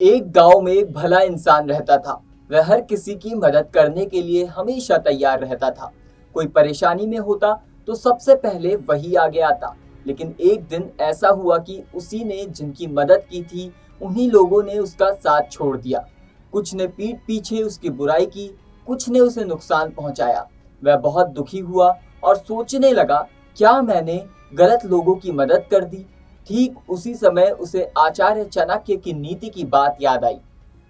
एक गांव में एक भला इंसान रहता था। वह हर किसी की मदद करने के लिए हमेशा तैयार रहता था। कोई परेशानी में होता तो सबसे पहले वही आगे आता। लेकिन एक दिन ऐसा हुआ कि उसी ने जिनकी मदद की थी, उन्हीं लोगों ने उसका साथ छोड़ दिया। कुछ ने पीठ पीछे उसकी बुराई की, कुछ ने उसे नुकसान पहुंचाया। वह बहुत दुखी हुआ और सोचने लगा, क्या मैंने गलत लोगों की मदद कर दी। ठीक उसी समय उसे आचार्य चाणक्य की नीति की बात याद आई।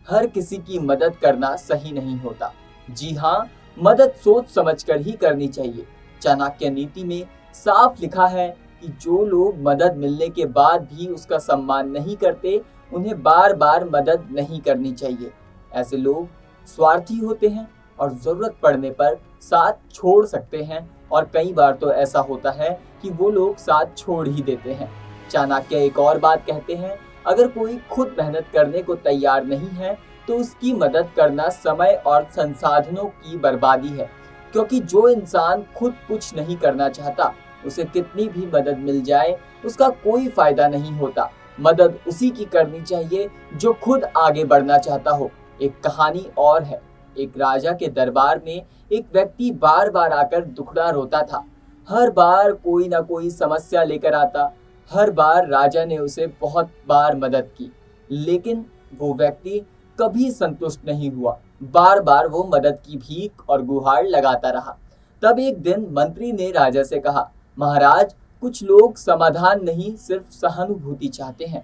हर किसी की मदद करना सही नहीं होता। जी हाँ, मदद सोच समझकर ही करनी चाहिए। चाणक्य नीति में साफ लिखा है कि जो लोग मदद मिलने के बाद भी उसका सम्मान नहीं करते, उन्हें बार बार मदद नहीं करनी चाहिए। ऐसे लोग स्वार्थी होते हैं और जरूरत पड़ने पर साथ छोड़ सकते हैं, और कई बार तो ऐसा होता है कि वो लोग साथ छोड़ ही देते हैं। चाणक्य एक और बात कहते हैं, अगर कोई खुद मेहनत करने को तैयार नहीं है तो उसकी मदद करना समय और संसाधनों की बर्बादी है। क्योंकि जो इंसान खुद कुछ नहीं करना चाहता, उसे कितनी भी मदद मिल जाए उसका कोई फायदा नहीं होता। मदद उसी की करनी चाहिए जो खुद आगे बढ़ना चाहता हो। एक कहानी और है। एक राजा के दरबार में एक व्यक्ति बार बार आकर दुखड़ा रोता था। हर बार कोई ना कोई समस्या लेकर आता। हर बार राजा ने उसे बहुत बार मदद की, लेकिन वो व्यक्ति कभी संतुष्ट नहीं हुआ। बार बार वो मदद की भीख और गुहार लगाता रहा। तब एक दिन मंत्री ने राजा से कहा, महाराज, कुछ लोग समाधान नहीं सिर्फ सहानुभूति चाहते हैं।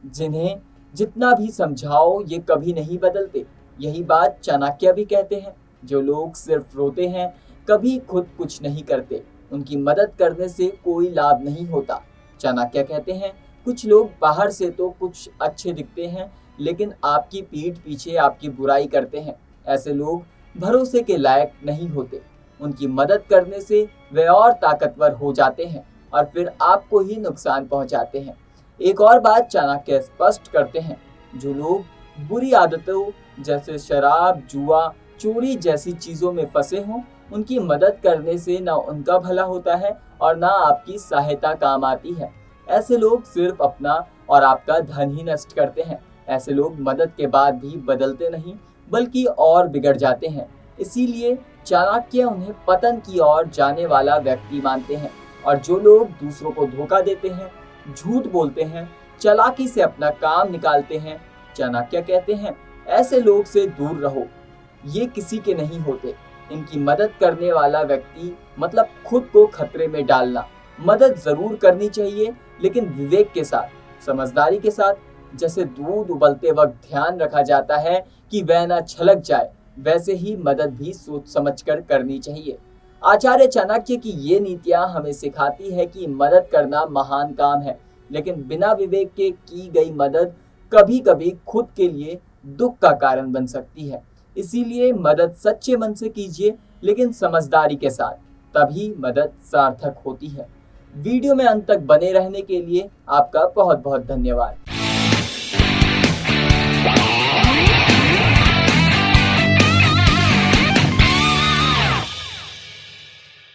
जिन्हें जितना भी समझाओ ये कभी नहीं बदलते। यही बात चाणक्य भी कहते हैं। जो लोग सिर्फ रोते हैं, कभी खुद कुछ नहीं करते, उनकी मदद करने से कोई लाभ नहीं होता। चाणक्य कहते हैं, कुछ लोग बाहर से तो कुछ अच्छे दिखते हैं, लेकिन आपकी पीठ पीछे आपकी बुराई करते हैं। ऐसे लोग भरोसे के लायक नहीं होते। उनकी मदद करने से वे और ताकतवर हो जाते हैं और फिर आपको ही नुकसान पहुंचाते हैं। एक और बात चाणक्य स्पष्ट करते हैं, जो लोग बुरी आदतों जैसे शराब, जुआ, चोरी जैसी चीजों में फंसे हों, उनकी मदद करने से ना उनका भला होता है और ना आपकी सहायता काम आती है। ऐसे लोग सिर्फ अपना और आपका धन ही नष्ट करते हैं। ऐसे लोग मदद के बाद भी बदलते नहीं, बल्कि और बिगड़ जाते हैं। इसीलिए चाणक्य उन्हें पतन की ओर जाने वाला व्यक्ति मानते हैं। और जो लोग दूसरों को धोखा देते हैं, झूठ बोलते हैं, चालाकी से अपना काम निकालते हैं, चाणक्य कहते हैं, ऐसे लोग से दूर रहो। ये किसी के नहीं होते। इनकी मदद करने वाला व्यक्ति मतलब खुद को खतरे में डालना। मदद जरूर करनी चाहिए, लेकिन विवेक के साथ, समझदारी के साथ। जैसे दूध उबलते वक्त ध्यान रखा जाता है कि वह ना छलक जाए, वैसे ही मदद भी सोच समझकर करनी चाहिए। आचार्य चाणक्य की ये नीतियां हमें सिखाती है कि मदद करना महान काम है, लेकिन बिना विवेक के की गई मदद कभी कभी खुद के लिए दुख का कारण बन सकती है। इसीलिए मदद सच्चे मन से कीजिए, लेकिन समझदारी के साथ, तभी मदद सार्थक होती है। वीडियो में अंत तक बने रहने के लिए आपका बहुत बहुत धन्यवाद।